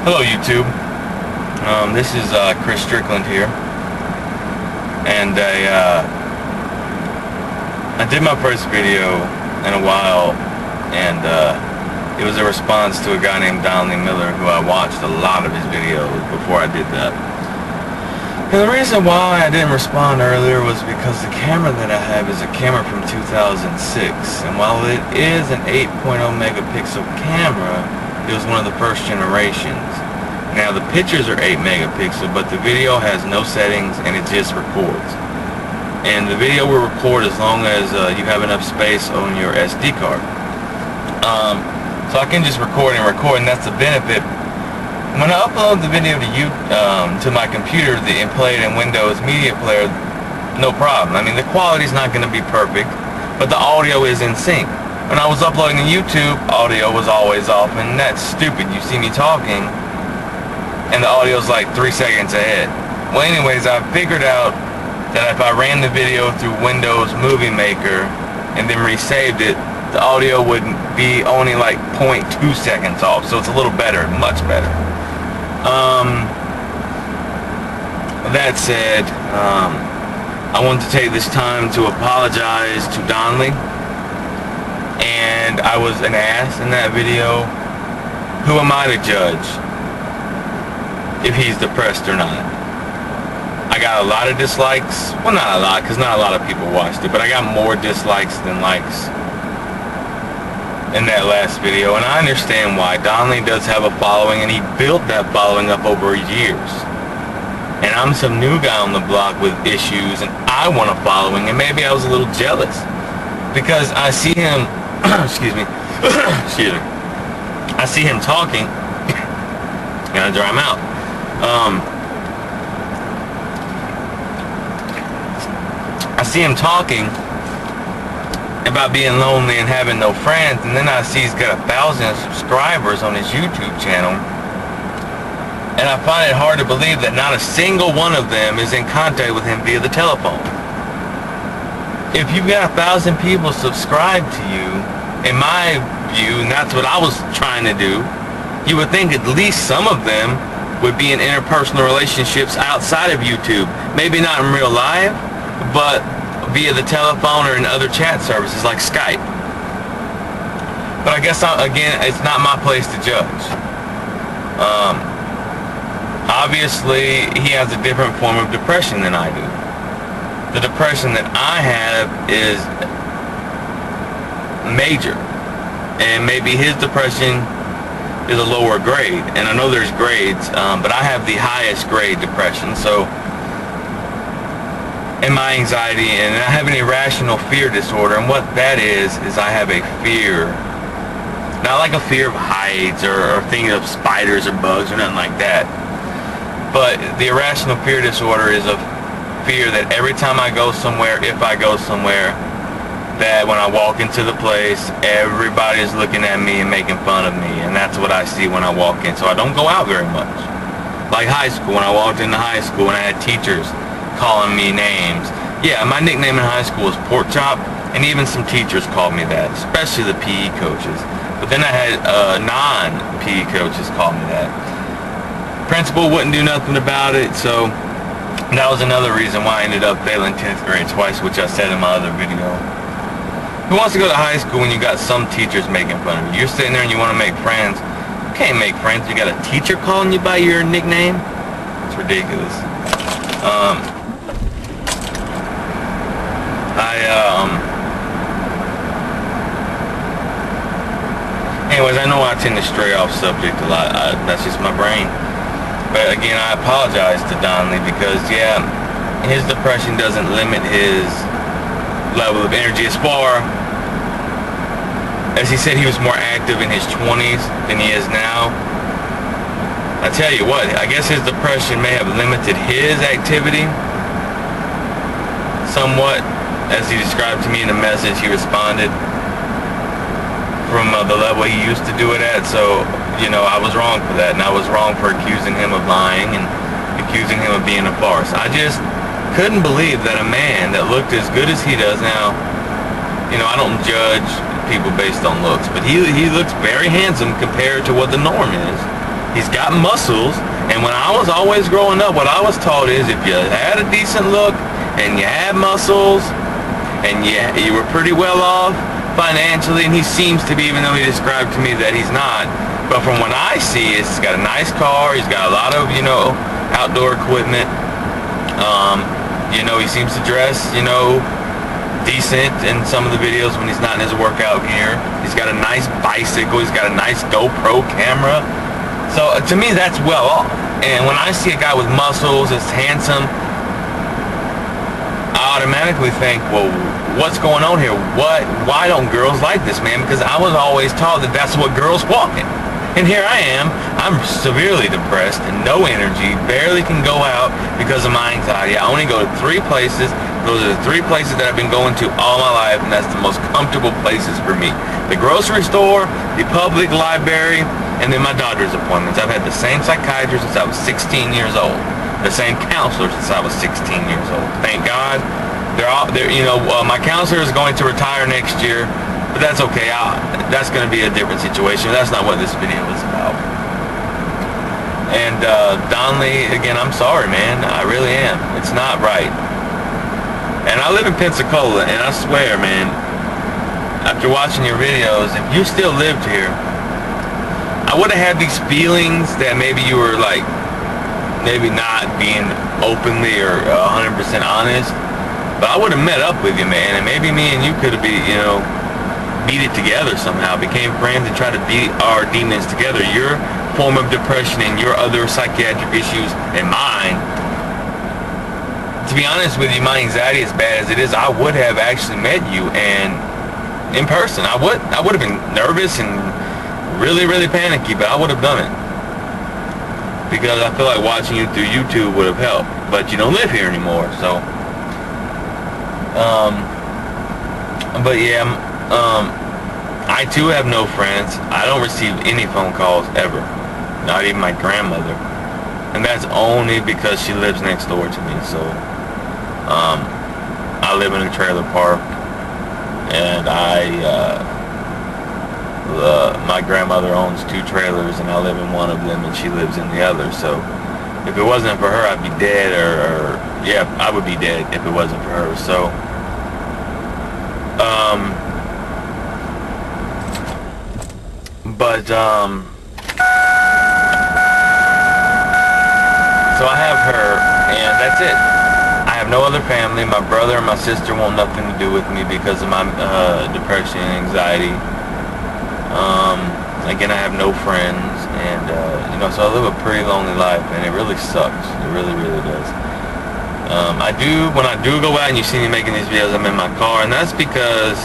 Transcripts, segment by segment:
Hello YouTube. This is Chris Strickland here, and I did my first video in a while, and it was a response to a guy named Donnelly Miller, who I watched a lot of his videos before I did that. And the reason why I didn't respond earlier was because the camera that I have is a camera from 2006, and while it is an 8.0 megapixel camera, it was one of the first generations. Now the pictures are 8 megapixel, but the video has no settings and it just records. And the video will record as long as you have enough space on your SD card. So I can just record, and that's the benefit. When I upload the video to my computer and play it in Windows Media Player, no problem. I mean, the quality's not going to be perfect, but the audio is in sync. When I was uploading to YouTube, audio was always off, and that's stupid. You see me talking, and the audio's like 3 seconds ahead. Well, anyways, I figured out that if I ran the video through Windows Movie Maker and then resaved it, the audio would be only like 0.2 seconds off, so it's a little better, much better. That said, I want to take this time to apologize to Donnelly, and I was an ass in that video. Who am I to judge if he's depressed or not? I got a lot of dislikes. Well, not a lot, because not a lot of people watched it, but I got more dislikes than likes in that last video, and I understand why. Donnelly does have a following, and he built that following up over years. And I'm some new guy on the block with issues, and I want a following, and maybe I was a little jealous because I see him excuse me excuse me I see him talking. Gotta dry him out. I see him talking about being lonely and having no friends, and then I see he's got 1,000 subscribers on his YouTube channel, and I find it hard to believe that not a single one of them is in contact with him via the telephone. If you've got 1,000 people subscribed to you, in my view, and that's what I was trying to do, you would think at least some of them would be in interpersonal relationships outside of YouTube. Maybe not in real life, but via the telephone or in other chat services like Skype. But I guess, again, it's not my place to judge. Obviously, he has a different form of depression than I do. The depression that I have is major, and maybe his depression is a lower grade. And I know there's grades, but I have the highest grade depression. So, and my anxiety, and I have an irrational fear disorder, and what that is I have a fear, not like a fear of heights or thinking of spiders or bugs or nothing like that, but the irrational fear disorder is a fear that every time I go somewhere, if I go somewhere, that when I walk into the place, everybody's looking at me and making fun of me, and that's what I see when I walk in. So I don't go out very much. Like high school, when I walked into high school and I had teachers calling me names. Yeah, my nickname in high school was Pork Chop, and even some teachers called me that, especially the PE coaches. But then I had non-PE coaches call me that. Principal wouldn't do nothing about it, so that was another reason why I ended up failing 10th grade twice, which I said in my other video. Who wants to go to high school when you got some teachers making fun of you? You're sitting there and you want to make friends. You can't make friends. You got a teacher calling you by your nickname? It's ridiculous. Anyways, I know I tend to stray off subject a lot. That's just my brain. But again, I apologize to Donnelly because, yeah, his depression doesn't limit his level of energy. As far as he said he was more active in his 20s than he is now, I tell you what, I guess his depression may have limited his activity somewhat. As he described to me in the message, he responded from the level he used to do it at. So, you know, I was wrong for that, and I was wrong for accusing him of lying and accusing him of being a farce. I just couldn't believe that a man that looked as good as he does now, you know, I don't judge people based on looks, but he looks very handsome compared to what the norm is. He's got muscles, and when I was always growing up, what I was taught is if you had a decent look and you had muscles and you were pretty well off financially, and he seems to be, even though he described to me that he's not, but from what I see, he's got a nice car, he's got a lot of, you know, outdoor equipment, you know, he seems to dress, you know, decent in some of the videos when he's not in his workout gear. He's got a nice bicycle, he's got a nice GoPro camera. So to me, that's well off. And when I see a guy with muscles that's handsome, I automatically think, well, what's going on here? Why don't girls like this man? Because I was always taught that that's what girls walking. And here I am, I'm severely depressed and no energy, barely can go out because of my anxiety. I only go to 3 places. Those are the 3 places that I've been going to all my life, and that's the most comfortable places for me. The grocery store, the public library, and then my doctor's appointments. I've had the same psychiatrist since I was 16 years old. The same counselor since I was 16 years old. Thank God. You know, my counselor is going to retire next year, but that's okay. That's going to be a different situation. That's not what this video is about. And Donnelly, again, I'm sorry, man. I really am. It's not right. And I live in Pensacola, and I swear, man, after watching your videos, if you still lived here, I would have had these feelings that maybe you were like, maybe not being openly or 100% honest, but I would have met up with you, man, and maybe me and you could have beat it together somehow, became friends and tried to beat our demons together. Your form of depression and your other psychiatric issues and mine. To be honest with you, my anxiety, as bad as it is, I would have actually met you and in person. I would have been nervous and really, really panicky, but I would have done it. Because I feel like watching you through YouTube would have helped. But you don't live here anymore, so. But yeah, I too have no friends. I don't receive any phone calls ever. Not even my grandmother. And that's only because she lives next door to me, so. I live in a trailer park, and my grandmother owns 2 trailers, and I live in one of them, and she lives in the other. So if it wasn't for her, I'd be dead, or yeah, I would be dead if it wasn't for her. So so I have her, and that's it. I have no other family. My brother and my sister want nothing to do with me because of my depression and anxiety. Again, I have no friends, and you know, so I live a pretty lonely life, and it really sucks. It really, really does. When I do go out and you see me making these videos, I'm in my car, and that's because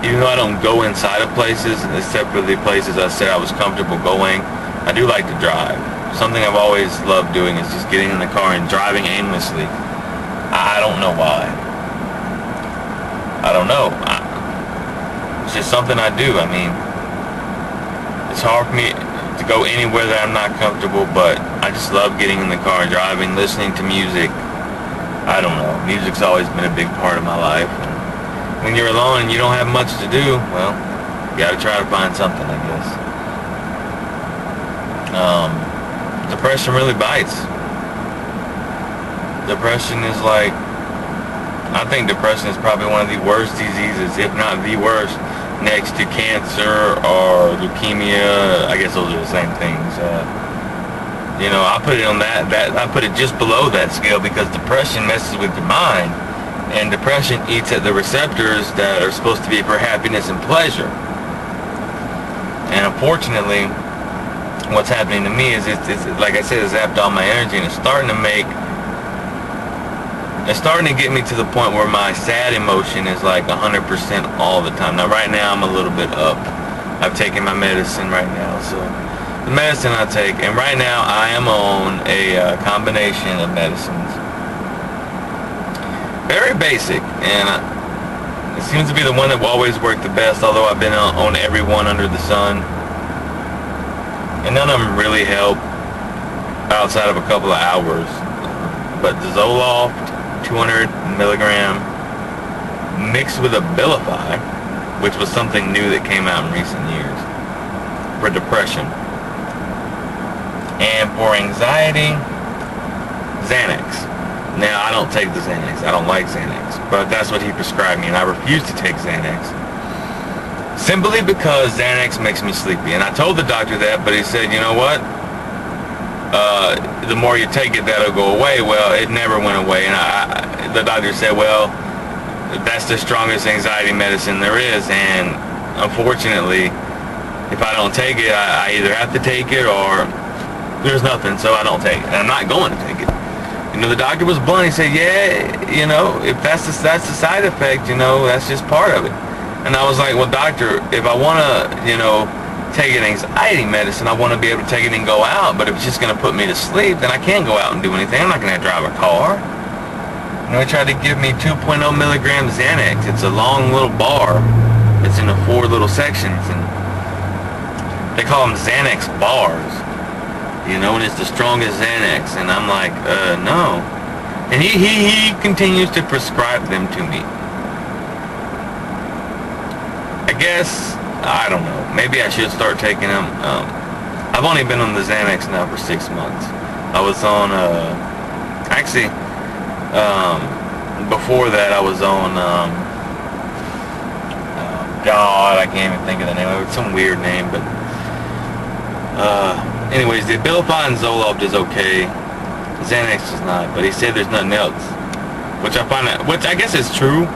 even though I don't go inside of places, except for the places I said I was comfortable going, I do like to drive. Something I've always loved doing is just getting in the car and driving aimlessly. I don't know why. I don't know. It's just something I do. I mean, it's hard for me to go anywhere that I'm not comfortable, but I just love getting in the car and driving, listening to music. I don't know. Music's always been a big part of my life. And when you're alone and you don't have much to do, well, you gotta try to find something, I guess. Depression really bites. Depression is like, I think depression is probably one of the worst diseases, if not the worst, next to cancer or leukemia. I guess those are the same things. You know, I put it on I put it just below that scale because depression messes with your mind, and depression eats at the receptors that are supposed to be for happiness and pleasure. And unfortunately, what's happening to me is it's like I said, it's zapped all my energy, and it's starting to get me to the point where my sad emotion is like 100% all the time. Now right now I'm a little bit up. I've taken my medicine right now, so the medicine I take, and right now I am on a combination of medicines. Very basic, and it seems to be the one that will always work the best, although I've been on every one under the sun. And none of them really help outside of a couple of hours. But the Zoloft, 200 milligram, mixed with Abilify, which was something new that came out in recent years, for depression. And for anxiety, Xanax. Now, I don't take the Xanax. I don't like Xanax. But that's what he prescribed me, and I refuse to take Xanax. Simply because Xanax makes me sleepy. And I told the doctor that, but he said, you know what? The more you take it, that'll go away. Well, it never went away. And the doctor said, well, that's the strongest anxiety medicine there is. And unfortunately, if I don't take it, I either have to take it or there's nothing, so I don't take it. And I'm not going to take it. You know, the doctor was blunt. He said, yeah, you know, if that's the side effect, you know, that's just part of it. And I was like, well, doctor, if I want to, you know, take an anxiety medicine, I want to be able to take it and go out. But if it's just going to put me to sleep, then I can't go out and do anything. I'm not going to drive a car. You know, he tried to give me 2.0 milligrams Xanax. It's a long little bar. It's in 4 little sections. And they call them Xanax bars. You know, and it's the strongest Xanax. And I'm like, no. And he continues to prescribe them to me. I guess, I don't know, maybe I should start taking them. I've only been on the Xanax now for 6 months. I was on, actually, before that I was on, God, I can't even think of the name of it. It's some weird name, but, anyways, the Abilify and Zoloft is okay. Xanax is not, but he said there's nothing else, which I guess is true.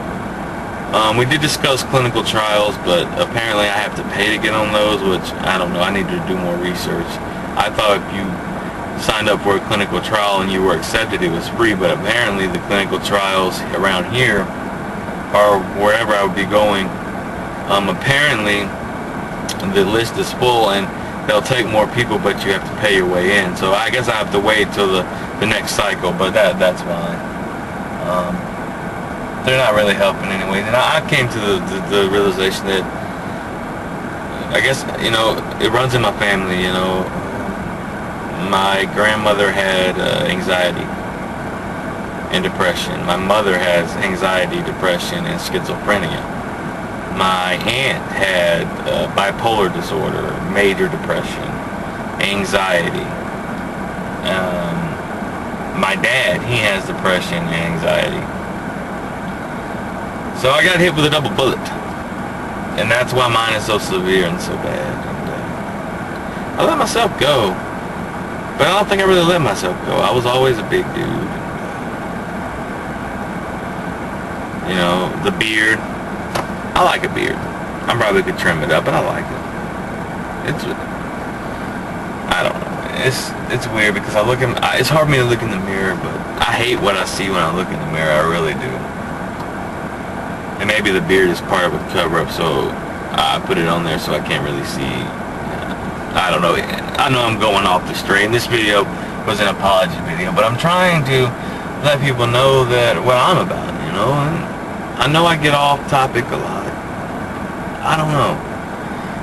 We did discuss clinical trials, but apparently I have to pay to get on those, which I don't know. I need to do more research. I thought if you signed up for a clinical trial and you were accepted, it was free, but apparently the clinical trials around here or wherever I would be going, apparently the list is full and they'll take more people, but you have to pay your way in. So I guess I have to wait till the next cycle, but that's fine. They're not really helping anyways. And I came to the realization that, I guess, you know, it runs in my family, you know. My grandmother had anxiety and depression. My mother has anxiety, depression, and schizophrenia. My aunt had bipolar disorder, major depression, anxiety. My dad, he has depression and anxiety. So I got hit with a double bullet, and that's why mine is so severe and so bad. And, I let myself go, but I don't think I really let myself go. I was always a big dude. You know, the beard. I like a beard. I probably could trim it up, but I like it. I don't know. It's weird because it's hard for me to look in the mirror, but I hate what I see when I look in the mirror. I really do. And maybe the beard is part of a cover-up, so I put it on there so I can't really see. I don't know. I know I'm going off the straight. And this video was an apology video, but I'm trying to let people know that what I'm about, you know. And I know I get off topic a lot. I don't know.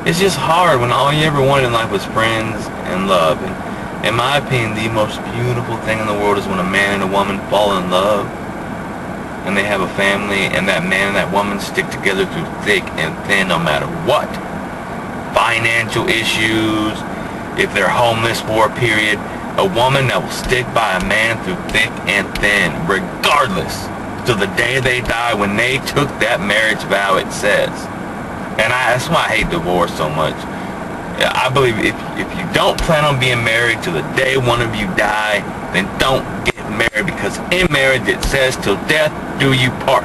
It's just hard when all you ever wanted in life was friends and love. And in my opinion, the most beautiful thing in the world is when a man and a woman fall in love and they have a family, and that man and that woman stick together through thick and thin no matter what. Financial issues, if they're homeless for a period, a woman that will stick by a man through thick and thin, regardless, till the day they die when they took that marriage vow, it says. And that's why I hate divorce so much. I believe if you don't plan on being married till the day one of you die, then don't get married, because in marriage it says till death do you part.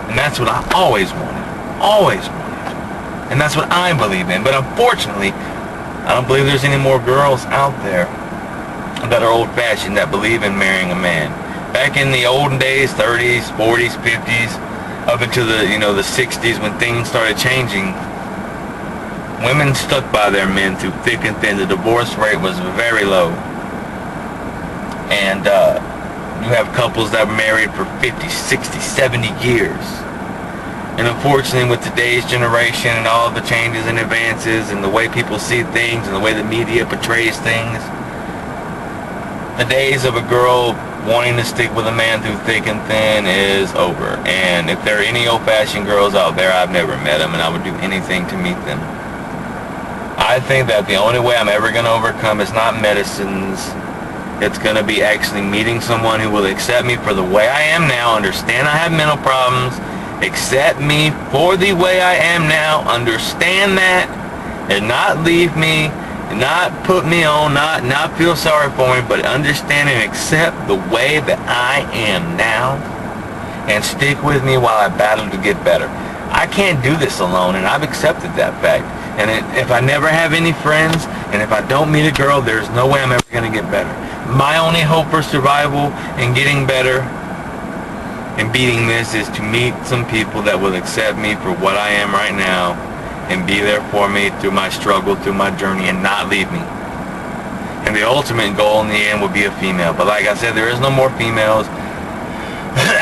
And that's what I always wanted. Always wanted. And that's what I believe in. But unfortunately, I don't believe there's any more girls out there that are old-fashioned that believe in marrying a man. Back in the olden days, 30s, 40s, 50s, up into the, you know, the 60s when things started changing, women stuck by their men through thick and thin. The divorce rate was very low. And you have couples that were married for 50, 60, 70 years. And unfortunately, with today's generation and all the changes and advances and the way people see things and the way the media portrays things, the days of a girl wanting to stick with a man through thick and thin is over. And if there are any old-fashioned girls out there, I've never met them, and I would do anything to meet them. I think that the only way I'm ever going to overcome is not medicines. It's going to be actually meeting someone who will accept me for the way I am now, understand I have mental problems, accept me for the way I am now, understand that, and not leave me, not put me on, not feel sorry for me, but understand and accept the way that I am now, and stick with me while I battle to get better. I can't do this alone, and I've accepted that fact. And if I never have any friends, and if I don't meet a girl, there's no way I'm ever going to get better. My only hope for survival and getting better and beating this is to meet some people that will accept me for what I am right now and be there for me through my struggle, through my journey, and not leave me. And the ultimate goal in the end would be a female. But like I said, there is no more females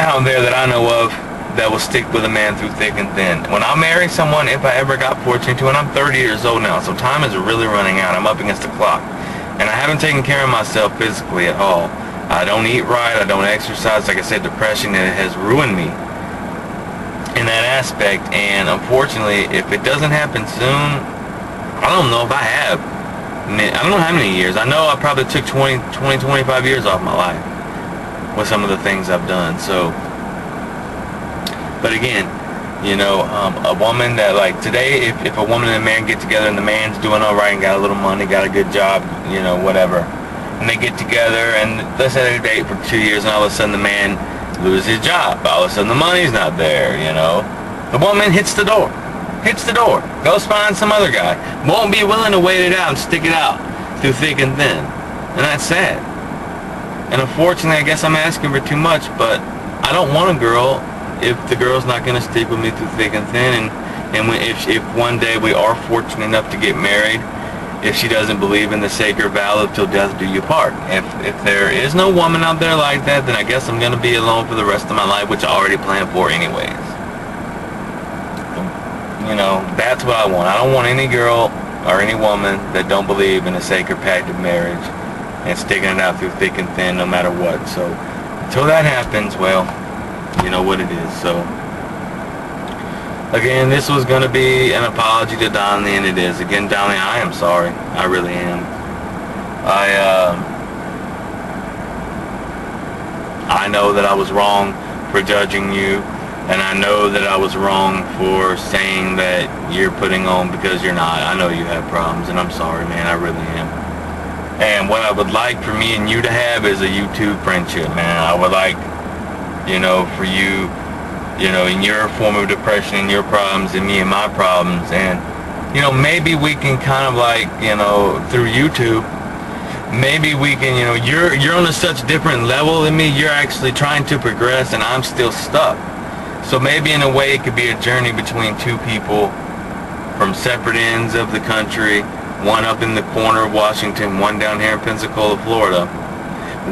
out there that I know of that will stick with a man through thick and thin. When I marry someone, if I ever got fortunate to, and I'm 30 years old now, so time is really running out. I'm up against the clock. And I haven't taken care of myself physically at all. I don't eat right, I don't exercise. Like I said, depression has ruined me in that aspect. And unfortunately, if it doesn't happen soon, I don't know if I have. I don't know how many years. I know I probably took 25 years off my life with some of the things I've done. So, but again, you know, a woman that, like today, if a woman and a man get together and the man's doing all right and got a little money, got a good job, you know, whatever, and they get together and let's say they date for 2 years and all of a sudden the man loses his job, all of a sudden the money's not there, you know, the woman hits the door, goes find some other guy, won't be willing to wait it out and stick it out through thick and thin, and that's sad. And unfortunately, I guess I'm asking for too much, but I don't want a girl if the girl's not going to stick with me through thick and thin, if one day we are fortunate enough to get married, if she doesn't believe in the sacred vow of till death do you part. If there is no woman out there like that, then I guess I'm going to be alone for the rest of my life, which I already planned for anyways. You know, that's what I want. I don't want any girl or any woman that don't believe in the sacred pact of marriage and sticking it out through thick and thin no matter what. So until that happens, well, you know what it is. So again, this was going to be an apology to Donnelly, and it is. Again, Donnelly, I am sorry. I really am. I know that I was wrong for judging you, and I know that I was wrong for saying that you're putting on because you're not. I know you have problems, and I'm sorry, man. I really am. And what I would like for me and you to have is a YouTube friendship, man. I would like, you know, for you, you know, in your form of depression and your problems and me and my problems, and, you know, maybe we can kind of like, you know, through YouTube, maybe we can, you know, you're on a such different level than me, you're actually trying to progress and I'm still stuck. So maybe in a way it could be a journey between two people from separate ends of the country, one up in the corner of Washington, one down here in Pensacola, Florida.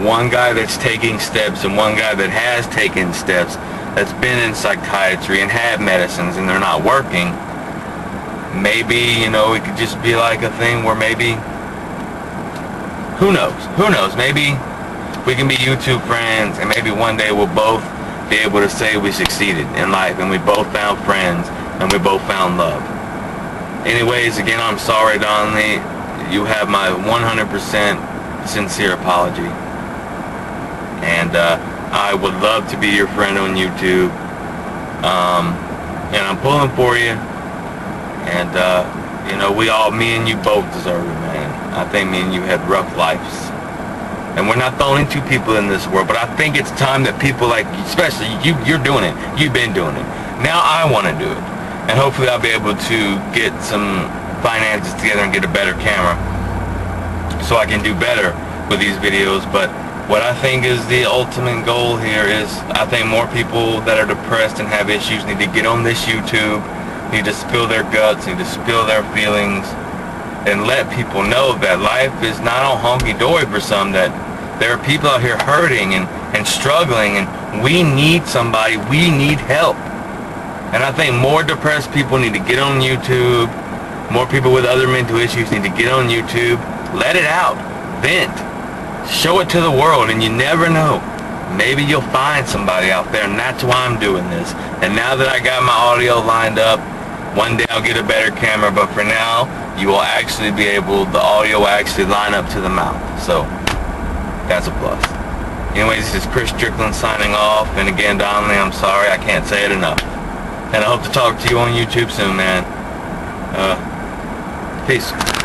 One guy that's taking steps and one guy that has taken steps, that's been in psychiatry and had medicines and they're not working. Maybe, you know, it could just be like a thing where maybe, who knows, maybe we can be YouTube friends and maybe one day we'll both be able to say we succeeded in life and we both found friends and we both found love. Anyways, again, I'm sorry, Donnelly. You have my 100% sincere apology. And I would love to be your friend on YouTube. And I'm pulling for you. And, you know, me and you both deserve it, man. I think me and you had rough lives. And we're not the only two people in this world, but I think it's time that people like, especially you're doing it. You've been doing it. Now I want to do it. And hopefully I'll be able to get some finances together and get a better camera so I can do better with these videos. But what I think is the ultimate goal here is I think more people that are depressed and have issues need to get on this YouTube, need to spill their guts, need to spill their feelings, and let people know that life is not all honky-dory for some, that there are people out here hurting and struggling, and we need somebody, we need help. And I think more depressed people need to get on YouTube, more people with other mental issues need to get on YouTube, let it out, vent, show it to the world, and you never know. Maybe you'll find somebody out there, and that's why I'm doing this. And now that I got my audio lined up, one day I'll get a better camera, but for now, you will actually be able, the audio will actually line up to the mouth. So that's a plus. Anyways, this is Chris Strickland signing off. And again, Donnelly, I'm sorry, I can't say it enough. And I hope to talk to you on YouTube soon, man. Peace.